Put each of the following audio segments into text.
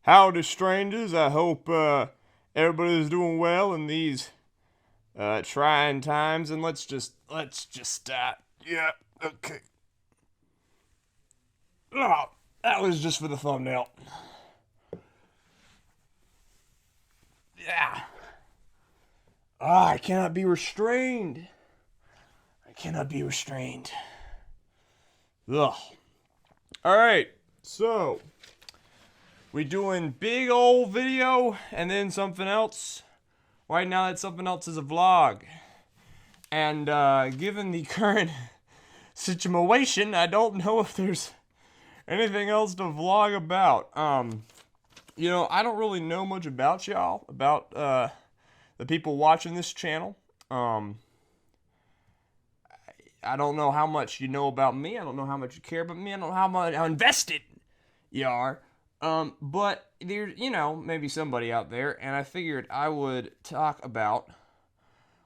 Howdy, strangers. I hope everybody's doing well in these trying times. And let's just start. Yeah, okay. Oh, that was just for the thumbnail. Yeah. Ah, I cannot be restrained. I cannot be restrained. Ugh. All right. So we doing big old video and then something else. Right now, that something else is a vlog. And given the current situation, I don't know if there's anything else to vlog about. I don't really know much about y'all, about the people watching this channel. I don't know how much you know about me. I don't know how much you care about me. I don't know how invested you are. But there's, maybe somebody out there, and I figured I would talk about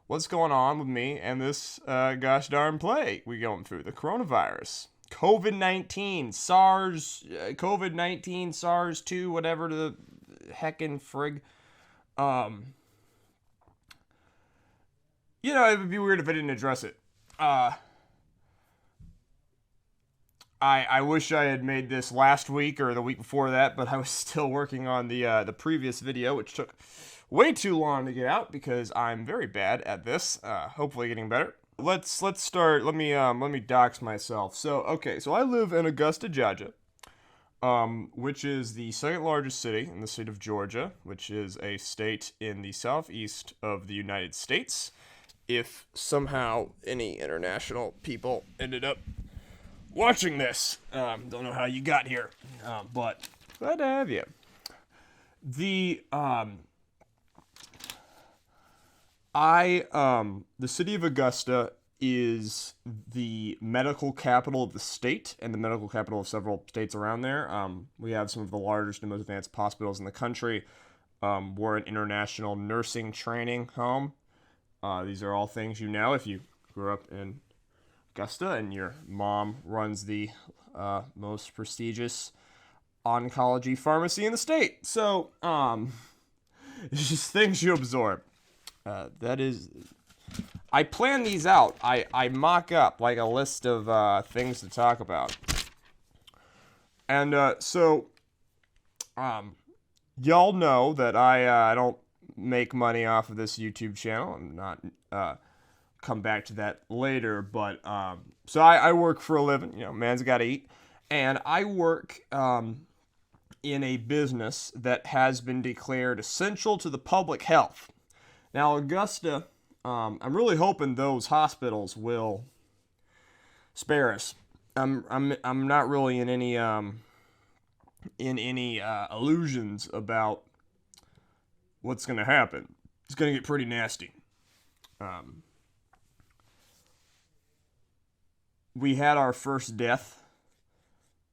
what's going on with me and this gosh darn plague we going through, the coronavirus. COVID-19, SARS, COVID-19, SARS-2, whatever the heckin' frig. It would be weird if I didn't address it. I wish I had made this last week or the week before that, but I was still working on the previous video, which took way too long to get out because I'm very bad at this. Hopefully, getting better. Let's start. Let me dox myself. So I live in Augusta, Georgia, which is the second largest city in the state of Georgia, which is a state in the southeast of the United States. If somehow any international people ended up watching this. Don't know how you got here, but glad to have you. The city of Augusta is the medical capital of the state and the medical capital of several states around there. We have some of the largest and most advanced hospitals in the country. We're an international nursing training home. These are all things you know if you grew up in Augusta and your mom runs the most prestigious oncology pharmacy in the state. So, it's just things you absorb. I plan these out. I mock up like a list of things to talk about. And y'all know that I don't make money off of this YouTube channel. I'm not come back to that later, but so I work for a living. Man's got to eat, and I work in a business that has been declared essential to the public health. Now, Augusta, I'm really hoping those hospitals will spare us. I'm not really in any illusions about what's going to happen. It's going to get pretty nasty. We had our first death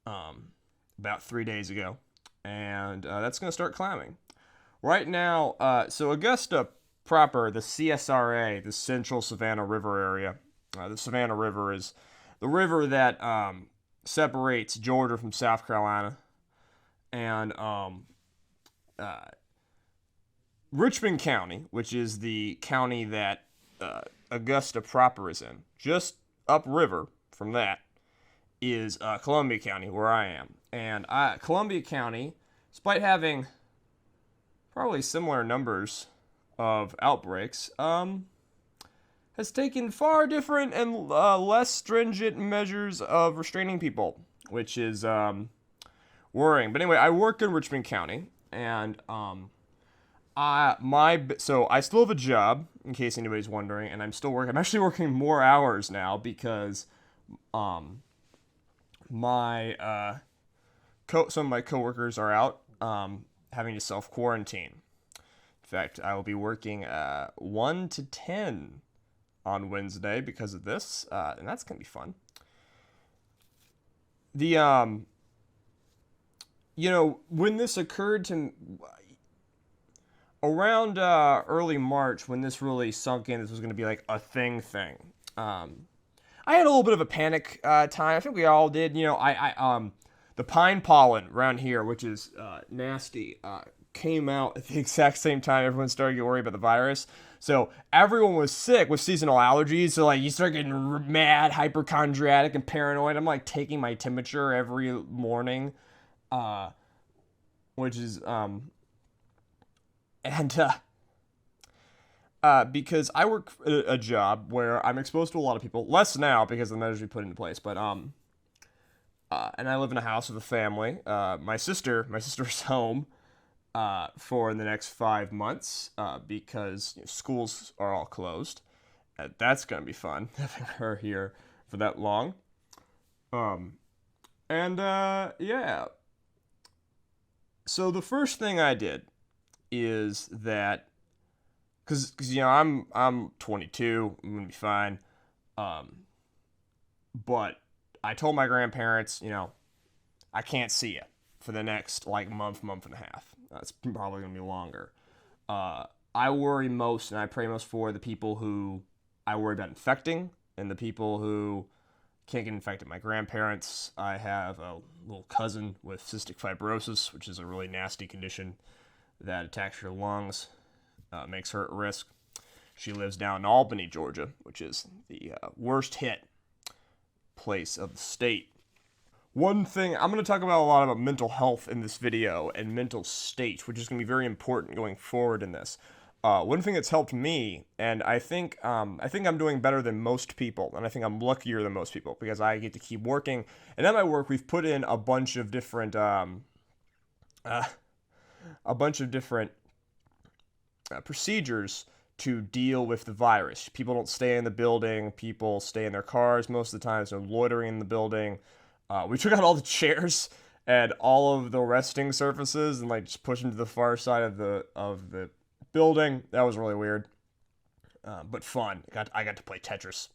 about 3 days ago, and that's going to start climbing. Right now, so Augusta proper, the CSRA, the Central Savannah River area, the Savannah River is the river that separates Georgia from South Carolina, and Richmond County, which is the county that Augusta proper is in, just upriver from that is Columbia County, where I am. And Columbia County, despite having probably similar numbers of outbreaks, has taken far different and less stringent measures of restraining people, which is worrying. But anyway, I work in Richmond County, and so I still have a job, in case anybody's wondering, and I'm still working. I'm actually working more hours now because some of my coworkers are out having to self-quarantine. In fact, I will be working 1 to 10 on Wednesday because of this, and that's going to be fun. When this occurred to around early March, when this really sunk in, this was going to be like a thing. I had a little bit of a panic time. I think we all did. the pine pollen around here, which is nasty, came out at the exact same time everyone started getting worried about the virus. So everyone was sick with seasonal allergies. So like you start getting mad, hypochondriac, and paranoid. I'm like taking my temperature every morning, which is and because I work a job where I'm exposed to a lot of people, less now because of the measures we put into place, but and I live in a house with a family. My sister's home for the next 5 months because schools are all closed. That's gonna be fun having her here for that long. And yeah. So the first thing I did is that because I'm 22, I'm gonna be fine. But I told my grandparents, I can't see you for the next like month and a half. It's probably gonna be longer. I worry most and I pray most for the people who I worry about infecting and the people who can't get infected. My grandparents, I have a little cousin with cystic fibrosis, which is a really nasty condition that attacks your lungs, makes her at risk. She lives down in Albany, Georgia, which is the worst hit place of the state. One thing, I'm going to talk about a lot about mental health in this video and mental state, which is going to be very important going forward in this. One thing that's helped me, and I think I'm doing better than most people, and I think I'm luckier than most people because I get to keep working. And at my work, we've put in a bunch of different procedures to deal with the virus. People don't stay in the building. People stay in their cars most of the time. So loitering in the building. We took out all the chairs and all of the resting surfaces and like just pushed them to the far side of the building. That was really weird, but fun. I got to play Tetris.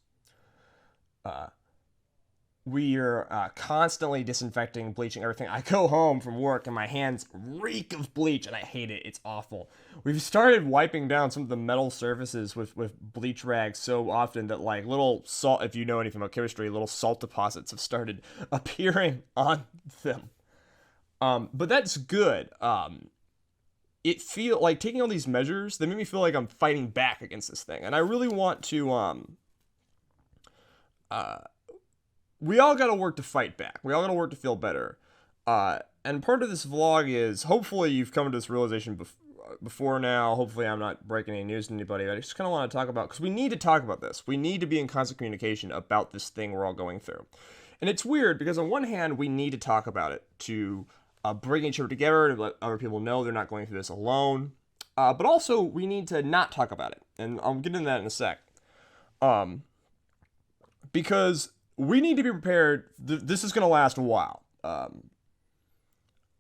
We are constantly disinfecting, bleaching everything. I go home from work and my hands reek of bleach and I hate it. It's awful. We've started wiping down some of the metal surfaces with bleach rags so often that like little salt, if you know anything about chemistry, little salt deposits have started appearing on them. But that's good. It feel like taking all these measures, they make me feel like I'm fighting back against this thing. And I really want to we all got to work to fight back. We all got to work to feel better. And part of this vlog is, hopefully you've come to this realization before now. Hopefully I'm not breaking any news to anybody. I just kind of want to talk about, because we need to talk about this. We need to be in constant communication about this thing we're all going through. And it's weird because on one hand, we need to talk about it to bring each other together, to let other people know they're not going through this alone. But also we need to not talk about it. And I'll get into that in a sec. Because we need to be prepared. This is going to last a while.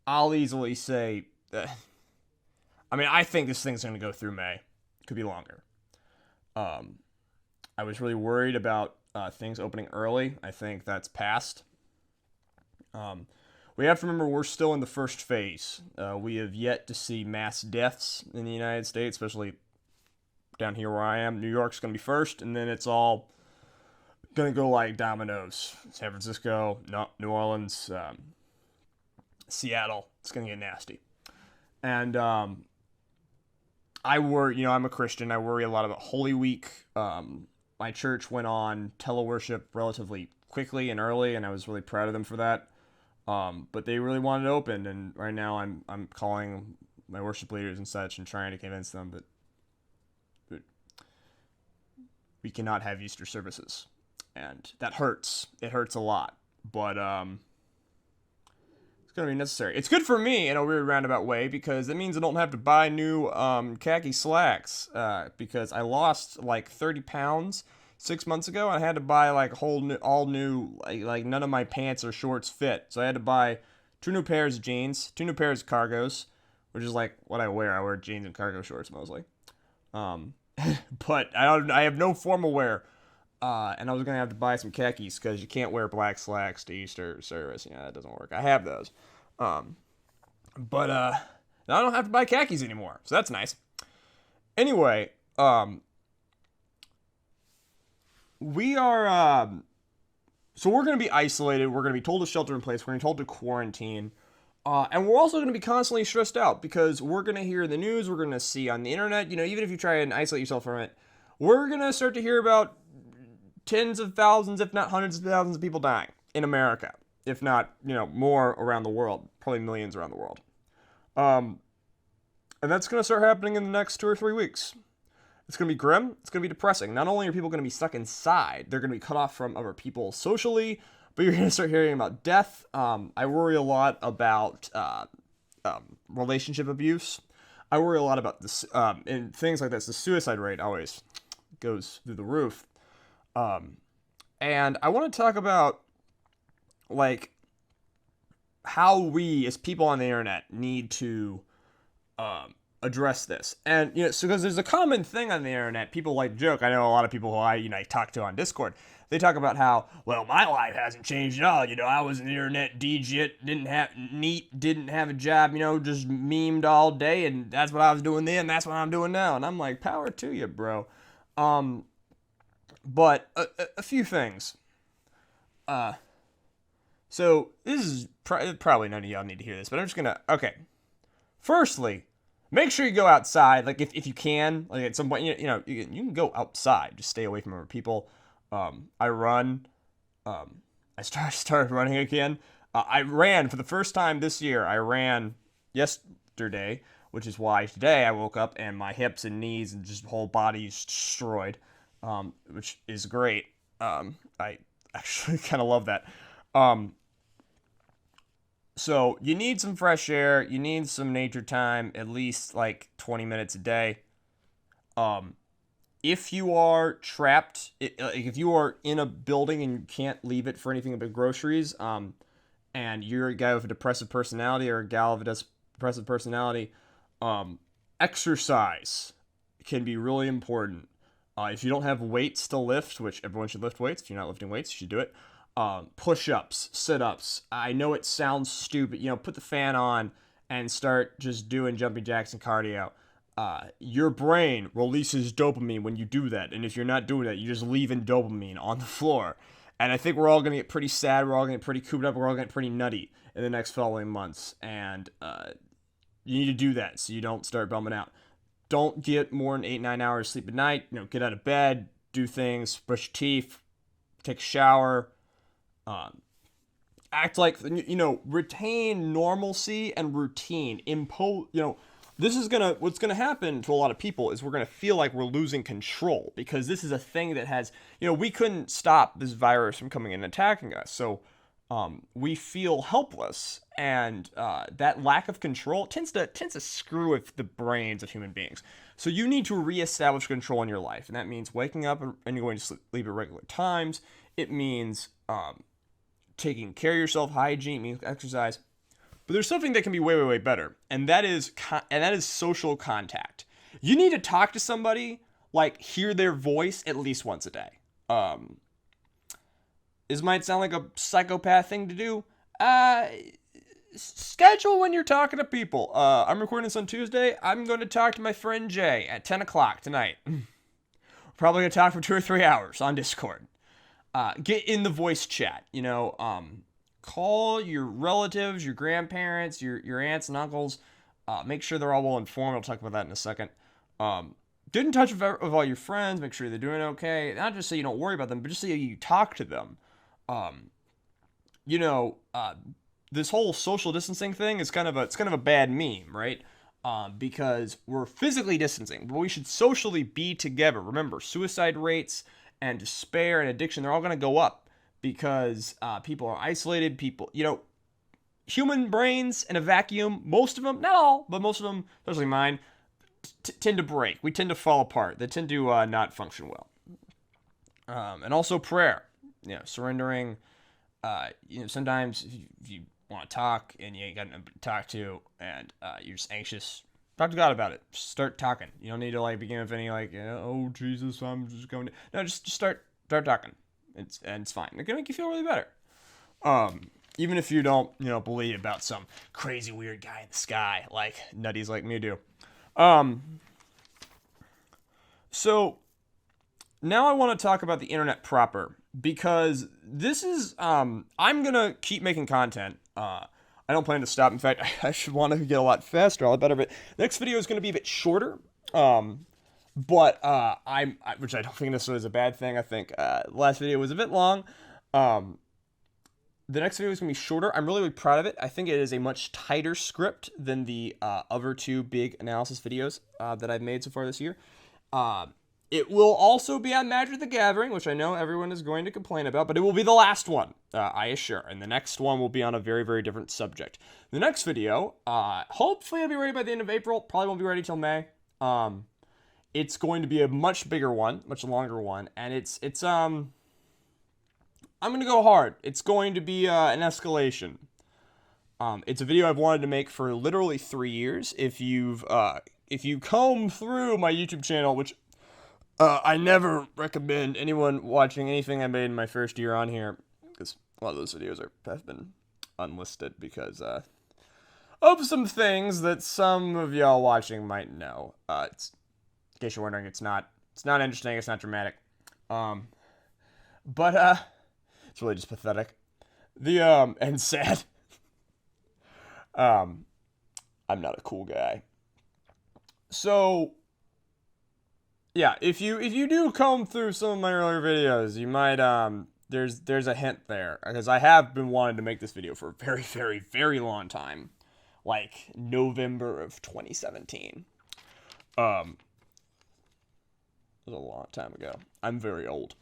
I'll easily say, I think this thing's going to go through May. Could be longer. I was really worried about things opening early. I think that's past. We have to remember we're still in the first phase. We have yet to see mass deaths in the United States, especially down here where I am. New York's going to be first, and then it's all gonna go like dominoes. San Francisco, New Orleans, Seattle. It's gonna get nasty. And I worry. I'm a Christian. I worry a lot about Holy Week. My church went on teleworship relatively quickly and early, and I was really proud of them for that. But they really wanted it open, and right now I'm calling my worship leaders and such and trying to convince them that we cannot have Easter services. And that hurts. It hurts a lot. But it's going to be necessary. It's good for me in a weird roundabout way because it means I don't have to buy new khaki slacks because I lost like 30 pounds 6 months ago. I had to buy like all new, like none of my pants or shorts fit. So I had to buy 2 new pairs of jeans, 2 new pairs of cargos, which is like what I wear. I wear jeans and cargo shorts mostly. But I have no formal wear. And I was going to have to buy some khakis because you can't wear black slacks to Easter service. That doesn't work. I have those. But now I don't have to buy khakis anymore. So that's nice. Anyway, we are, So we're going to be isolated. We're going to be told to shelter in place. We're going to be told to quarantine. And we're also going to be constantly stressed out because we're going to hear the news. We're going to see on the internet, even if you try and isolate yourself from it, we're going to start to hear about tens of thousands, if not hundreds of thousands of people dying in America, if not, more around the world, probably millions around the world. And that's going to start happening in the next 2 or 3 weeks. It's going to be grim. It's going to be depressing. Not only are people going to be stuck inside, they're going to be cut off from other people socially, but you're going to start hearing about death. I worry a lot about relationship abuse. I worry a lot about this, and things like this. The suicide rate always goes through the roof. And I want to talk about, how we as people on the internet need to address this. And, so because there's a common thing on the internet, people like to joke. I know a lot of people who I talk to on Discord. They talk about how, well, my life hasn't changed at all. I was an internet DJ, didn't have a job, just memed all day, and that's what I was doing then, that's what I'm doing now. And I'm like, power to you, bro. But a few things. So this is probably none of y'all need to hear this, but I'm just gonna. Okay. Firstly, make sure you go outside. Like if you can, like at some point, you can go outside. Just stay away from other people. I run. I started running again. I ran for the first time this year. I ran yesterday, which is why today I woke up and my hips and knees and just whole body is destroyed, which is great. I actually kind of love that. So you need some fresh air. You need some nature time, at least like 20 minutes a day. If you are trapped, if you are in a building and you can't leave it for anything but groceries, and you're a guy with a depressive personality or a gal with a depressive personality, exercise can be really important. If you don't have weights to lift, which everyone should lift weights. If you're not lifting weights, you should do it. Push-ups, sit-ups. I know it sounds stupid. Put the fan on and start just doing jumping jacks and cardio. Your brain releases dopamine when you do that. And if you're not doing that, you're just leaving dopamine on the floor. And I think we're all going to get pretty sad. We're all going to get pretty cooped up. We're all going to get pretty nutty in the next following months. And you need to do that so you don't start bumming out. Don't get more than 8-9 hours sleep at night. Get out of bed, do things, brush your teeth, take a shower. Act like, retain normalcy and routine. What's gonna happen to a lot of people is we're gonna feel like we're losing control because this is a thing that has, we couldn't stop this virus from coming and attacking us. So, we feel helpless, and that lack of control tends to screw with the brains of human beings. So you need to reestablish control in your life, and that means waking up and you're going to sleep at regular times. It means taking care of yourself, hygiene, means exercise. But there's something that can be way, way, way better, and that is social contact. You need to talk to somebody, hear their voice at least once a day. This might sound like a psychopath thing to do. Schedule when you're talking to people. I'm recording this on Tuesday. I'm going to talk to my friend Jay at 10 o'clock tonight. Probably going to talk for 2 or 3 hours on Discord. Get in the voice chat, call your relatives, your grandparents, your aunts and uncles. Make sure they're all well informed. I'll talk about that in a second. Get in touch with all your friends. Make sure they're doing okay. Not just so you don't worry about them, but just so you talk to them. This whole social distancing thing is kind of a bad meme, right? Because we're physically distancing, but we should socially be together. Remember, suicide rates and despair and addiction, they're all going to go up because people are isolated. Human brains in a vacuum, most of them, not all, but most of them, especially mine, tend to break. We tend to fall apart. They tend to not function well. And also prayer, surrendering. Sometimes if you want to talk and you ain't got nobody to talk to and you're just anxious, talk to God about it. Just start talking. You don't need to begin with any oh Jesus, I'm just going to. No, just start talking. It's fine. It's gonna make you feel really better. Even if you don't believe about some crazy weird guy in the sky like nutties like me do. So now I want to talk about the internet proper, because this is, I'm going to keep making content. I don't plan to stop. In fact, I should want to get a lot faster, a lot better, but the next video is going to be a bit shorter. Which I don't think necessarily is a bad thing. I think the last video was a bit long. The next video is going to be shorter. I'm really, really proud of it. I think it is a much tighter script than the other two big analysis videos that I've made so far this year. It will also be on Magic the Gathering, which I know everyone is going to complain about, but it will be the last one, I assure. And the next one will be on a very, very different subject. The next video, hopefully it'll be ready by the end of April. Probably won't be ready till May. It's going to be a much bigger one, much longer one, and I'm going to go hard. It's going to be an escalation. It's a video I've wanted to make for literally 3 years. If you comb through my YouTube channel, which I never recommend anyone watching anything I made in my first year on here, because a lot of those videos have been unlisted because of some things that some of y'all watching might know. In case you're wondering, it's not interesting, it's not dramatic. But it's really just pathetic. And sad. I'm not a cool guy. So yeah, if you do comb through some of my earlier videos, you might there's a hint there, because I have been wanting to make this video for a very, very, very long time, like November of 2017. It was a long time ago. I'm very old.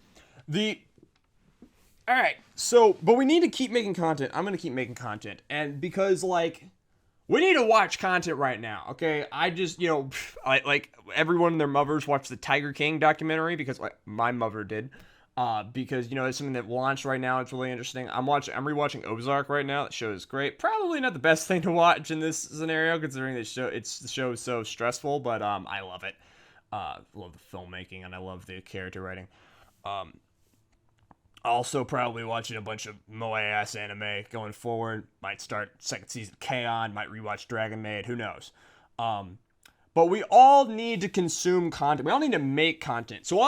Alright, so, but we need to keep making content. I'm going to keep making content. And because, like, we need to watch content right now, okay? I just, like everyone and their mothers watched the Tiger King documentary, because, like, my mother did. Because, it's something that launched right now. It's really interesting. I'm rewatching Ozark right now. That show is great. Probably not the best thing to watch in this scenario, considering the show is so stressful, but I love it. I love the filmmaking, and I love the character writing. Also probably watching a bunch of moe-ass anime going forward. Might start second season of K-On!, might rewatch Dragon Maid, who knows. But we all need to consume content. We all need to make content. So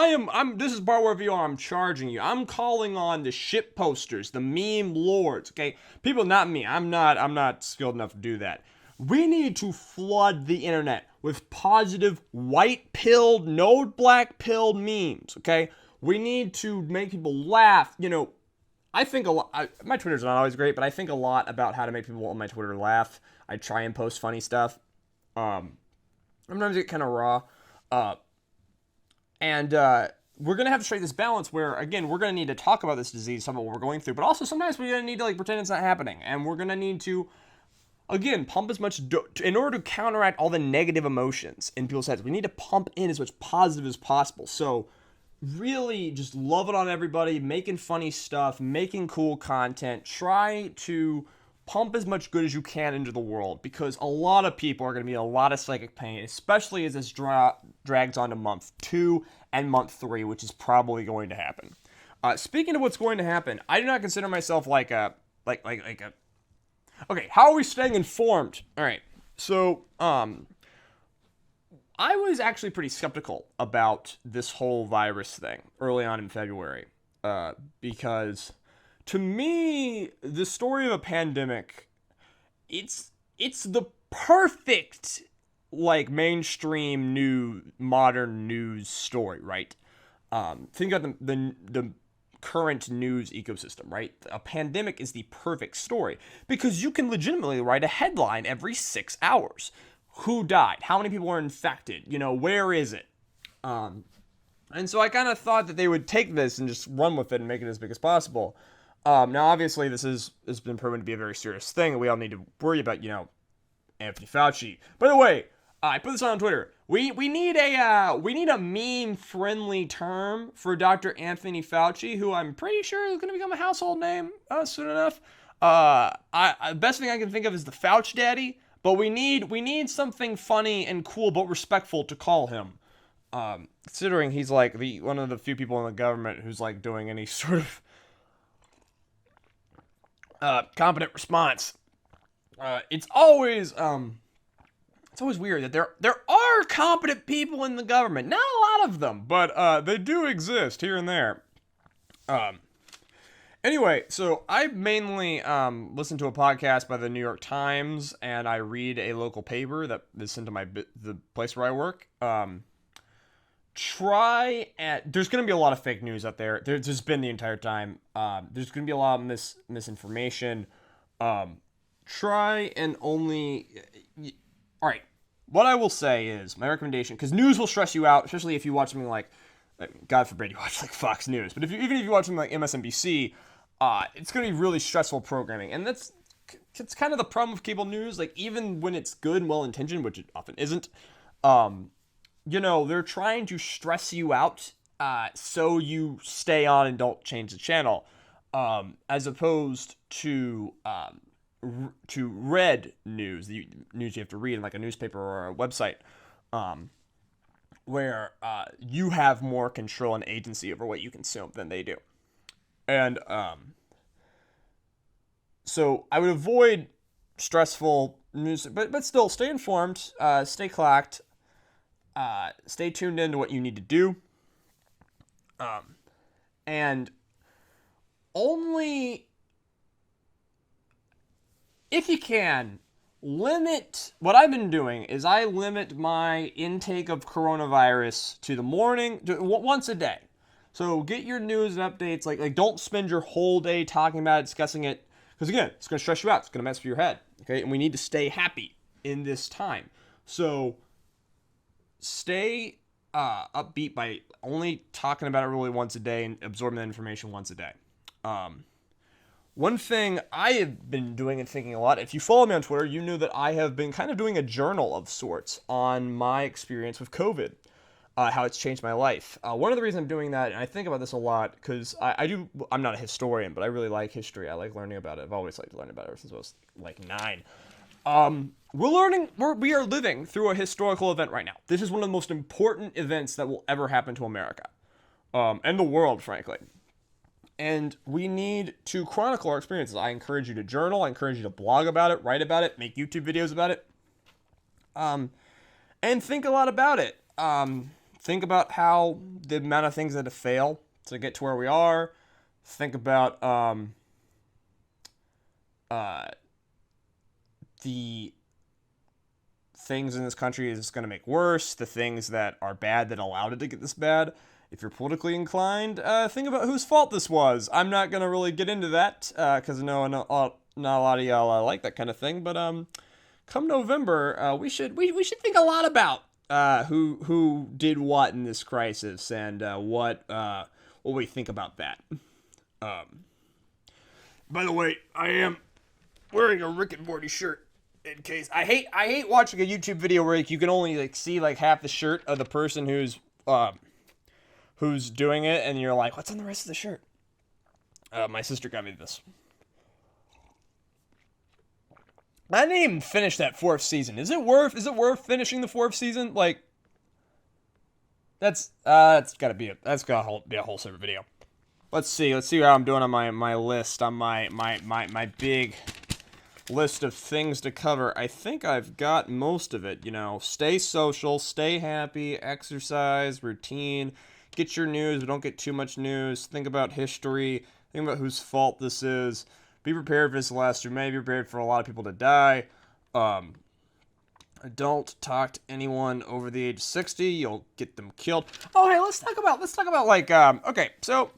this is part where I'm charging you. I'm calling on the shit posters, the meme lords, okay? People, not me. I'm not skilled enough to do that. We need to flood the internet with positive white-pilled, no black-pilled memes, okay? We need to make people laugh. I think a lot. My Twitter's not always great, but I think a lot about how to make people on my Twitter laugh. I try and post funny stuff. Sometimes get kind of raw. And we're going to have to strike this balance where, again, we're going to need to talk about this disease, some of what we're going through, but also sometimes we're going to need to, like, pretend it's not happening. And we're going to need to, again, pump as much, in order to counteract all the negative emotions in people's heads, we need to pump in as much positive as possible. So, really just love it on everybody, making funny stuff, making cool content. Try to pump as much good as you can into the world, because a lot of people are going to be in a lot of psychic pain, especially as this drags on to month 2 and month 3, which is probably going to happen. Speaking of what's going to happen, I do not consider myself like a... Okay, how are we staying informed? All right, so, I was actually pretty skeptical about this whole virus thing early on in February, because to me, the story of a pandemic, it's the perfect, like, mainstream modern news story, right? Think about the current news ecosystem, right? A pandemic is the perfect story because you can legitimately write a headline every 6 hours. Who died? How many people were infected? Where is it? And so I kind of thought that they would take this and just run with it and make it as big as possible. Now, obviously, this has been proven to be a very serious thing. We all need to worry about, Anthony Fauci. By the way, I put this on Twitter. We need a meme-friendly term for Dr. Anthony Fauci, who I'm pretty sure is going to become a household name soon enough. The best thing I can think of is the Fauci Daddy. But we need something funny and cool but respectful to call him. Considering he's like one of the few people in the government who's like doing any sort of competent response. It's always it's always weird that there are competent people in the government. Not a lot of them, but they do exist here and there. Anyway, so I mainly listen to a podcast by the New York Times, and I read a local paper that is sent to the place where I work. There's going to be a lot of fake news out there. There's just been the entire time. There's going to be a lot of misinformation. Try and only... All right, what I will say is, my recommendation, because news will stress you out, especially if you watch something like, God forbid you watch like Fox News, but even if you watch something like MSNBC, it's going to be really stressful programming, and it's kind of the problem with cable news. Like, even when it's good and well-intentioned, which it often isn't, they're trying to stress you out so you stay on and don't change the channel, as opposed to read news, the news you have to read in like a newspaper or a website, where you have more control and agency over what you consume than they do. And so I would avoid stressful news, but still stay informed, stay clocked, stay tuned into what you need to do, and only if you can, limit. What I've been doing is I limit my intake of coronavirus to the morning, once a day. So get your news and updates. Like don't spend your whole day talking about it, discussing it, because again, it's going to stress you out. It's going to mess with your head. Okay, and we need to stay happy in this time. So stay upbeat by only talking about it really once a day and absorbing that information once a day. One thing I have been doing and thinking a lot, if you follow me on Twitter, you know that I have been kind of doing a journal of sorts on my experience with COVID, how it's changed my life. One of the reasons I'm doing that, and I think about this a lot, because I'm not a historian, but I really like history. I like learning about it. I've always liked to learn about it ever since I was like 9. We are living through a historical event right now. This is one of the most important events that will ever happen to America, and the world, frankly. And we need to chronicle our experiences. I encourage you to journal. I encourage you to blog about it, write about it, make YouTube videos about it. And think a lot about it. Think about how the amount of things that have failed to get to where we are. Think about the things in this country is going to make worse, the things that are bad that allowed it to get this bad. If you're politically inclined, think about whose fault this was. I'm not going to really get into that, because I know not a lot of y'all like that kind of thing, but come November, we should think a lot about who did what in this crisis, and what we think about that. By the way, I am wearing a Rick and Morty shirt. In case I hate watching a YouTube video where you can only see half the shirt of the person who's doing it, and you're like, what's on the rest of the shirt? My sister got me this. I didn't even finish that 4th season. Is it worth finishing the 4th season? That's gotta be a whole separate video. Let's see how I'm doing on my list, on my big list of things to cover. I think I've got most of it. Stay social, stay happy, exercise, routine, get your news, but don't get too much news. Think about history, think about whose fault this is. Be prepared for this last year. Maybe prepared for a lot of people to die. Don't talk to anyone over the age of 60. You'll get them killed. Oh, hey, let's talk about okay, so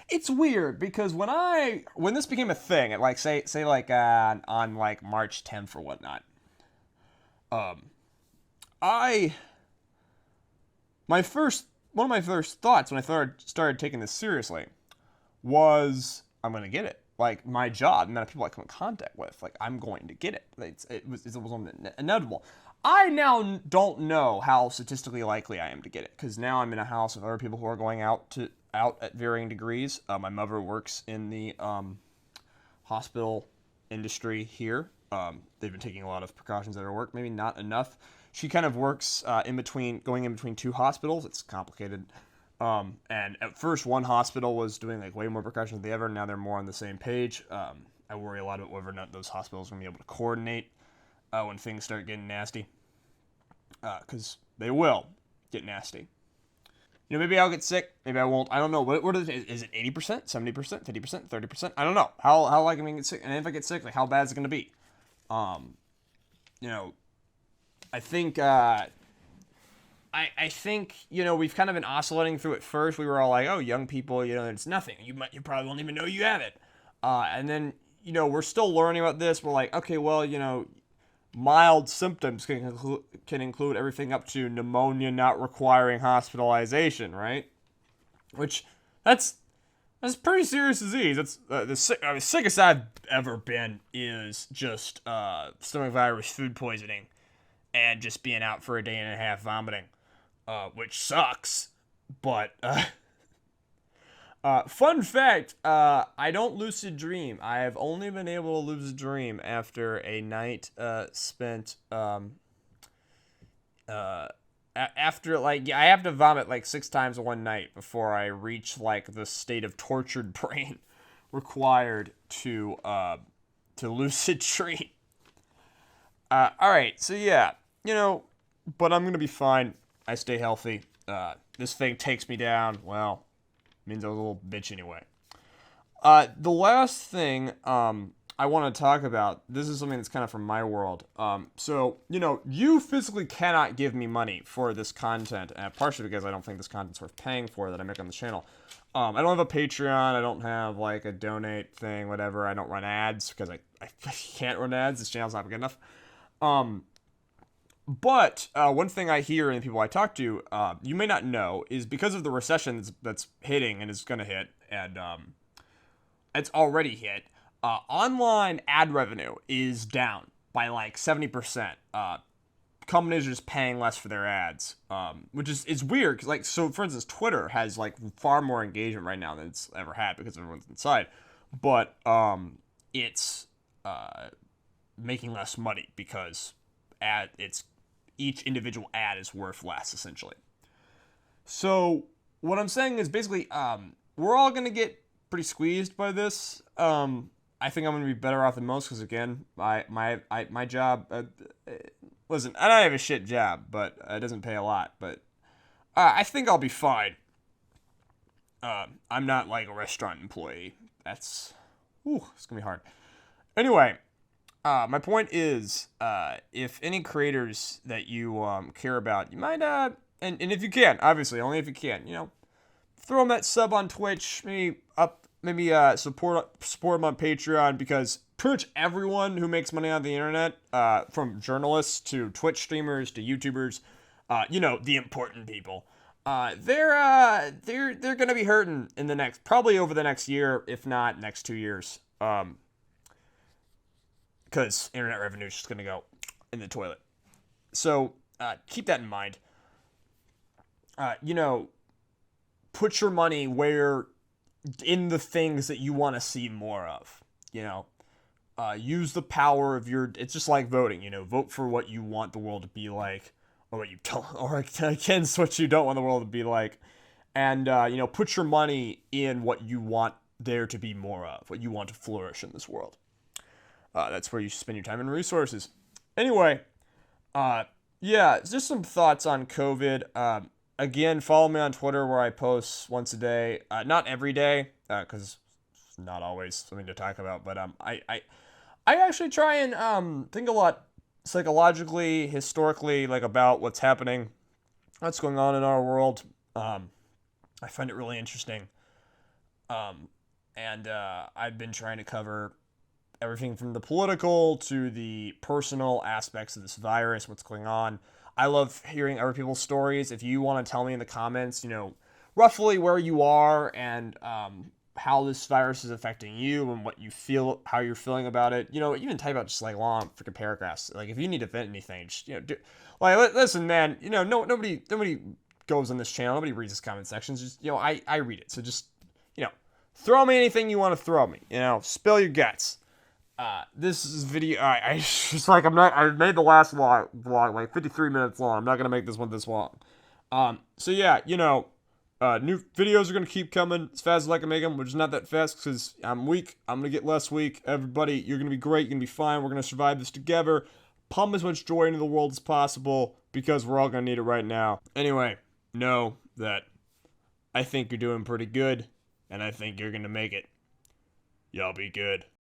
it's weird because when this became a thing, at say on March 10th or whatnot, one of my first thoughts when I started taking this seriously was, I'm gonna get it. My job, the amount of people I come in contact with, I'm going to get it. It was inevitable. I now don't know how statistically likely I am to get it, because now I'm in a house of other people who are going out at varying degrees. My mother works in the hospital industry here. They've been taking a lot of precautions at her work, maybe not enough. She kind of works going in between 2 hospitals. It's complicated. And at first, one hospital was doing way more precautions than the other. Now they're more on the same page. I worry a lot about whether or not those hospitals are going to be able to coordinate when things start getting nasty. because they will get nasty. Maybe I'll get sick. Maybe I won't. I don't know. What is it? Is it 80%, 70%, 50%, 30%? I don't know. How like, I mean, get sick. And if I get sick, like, how bad is it going to be? You know, I think, I think, we've kind of been oscillating through it first. We were all like, oh, young people, it's nothing. You probably won't even know you have it. And then, we're still learning about this. We're like, okay, well, mild symptoms can include everything up to pneumonia not requiring hospitalization, right? Which, that's pretty serious disease. That's the sickest I've ever been is just stomach virus, food poisoning, and just being out for a day and a half vomiting, which sucks. But fun fact, I don't lucid dream. I have only been able to lucid dream after a night spent after, like, I have to vomit like 6 times in one night before I reach like the state of tortured brain required to lucid dream. All right, so yeah, but I'm gonna be fine. I stay healthy. This thing takes me down. Well, means I was a little bitch anyway. The last thing I want to talk about, this is something that's kind of from my world. So, you physically cannot give me money for this content, partially because I don't think this content's worth paying for that I make on the channel. I don't have a Patreon. I don't have, like, a donate thing, whatever. I don't run ads because I can't run ads. This channel's not good enough. But one thing I hear and people I talk to, you may not know, is because of the recession that's hitting and is going to hit, and it's already hit, online ad revenue is down by like 70%. Companies are just paying less for their ads, which is weird. Cause, like, so for instance, Twitter has like far more engagement right now than it's ever had because everyone's inside, but it's making less money because each individual ad is worth less, essentially. So what I'm saying is basically, we're all gonna get pretty squeezed by this. I think I'm gonna be better off than most because, again, my job. Listen, I don't have a shit job, but it doesn't pay a lot. But I think I'll be fine. I'm not like a restaurant employee. It's gonna be hard. Anyway. My point is, if any creators that you care about, you might, and if you can, obviously, only if you can, throw them that sub on Twitch, maybe support them on Patreon, because pretty much everyone who makes money on the internet, from journalists to Twitch streamers to YouTubers, the important people, they're gonna be hurting in probably over the next year, if not next 2 years. Because internet revenue is just going to go in the toilet. So keep that in mind. Put your money in the things that you want to see more of. Use the power of it's just like voting. Vote for what you want the world to be like, or what you don't, or against what you don't want the world to be like. And, put your money in what you want there to be more of, what you want to flourish in this world. That's where you spend your time and resources. Anyway, just some thoughts on COVID. Again, follow me on Twitter where I post once a day. Not every day, because it's not always something to talk about. But I actually try and think a lot psychologically, historically, like, about what's happening, what's going on in our world. I find it really interesting. And I've been trying to cover everything from the political to the personal aspects of this virus, what's going on. I love hearing other people's stories. If you want to tell me in the comments, roughly where you are and how this virus is affecting you and what you feel, how you're feeling about it. Even type out just like long freaking paragraphs. Like, if you need to vent anything, just listen, man. Nobody goes on this channel. Nobody reads this comment sections. Just I read it. So just throw me anything you want to throw me. Spill your guts. This is video. I made the last vlog like 53 minutes long. I'm not gonna make this one this long. So yeah, new videos are gonna keep coming as fast as I can make them, which is not that fast because I'm weak. I'm gonna get less weak. Everybody, you're gonna be great. You're gonna be fine. We're gonna survive this together. pump as much joy into the world as possible, because we're all going to need it right now. Anyway, know that I think you're doing pretty good, and I think you're going to make it. Y'all be good.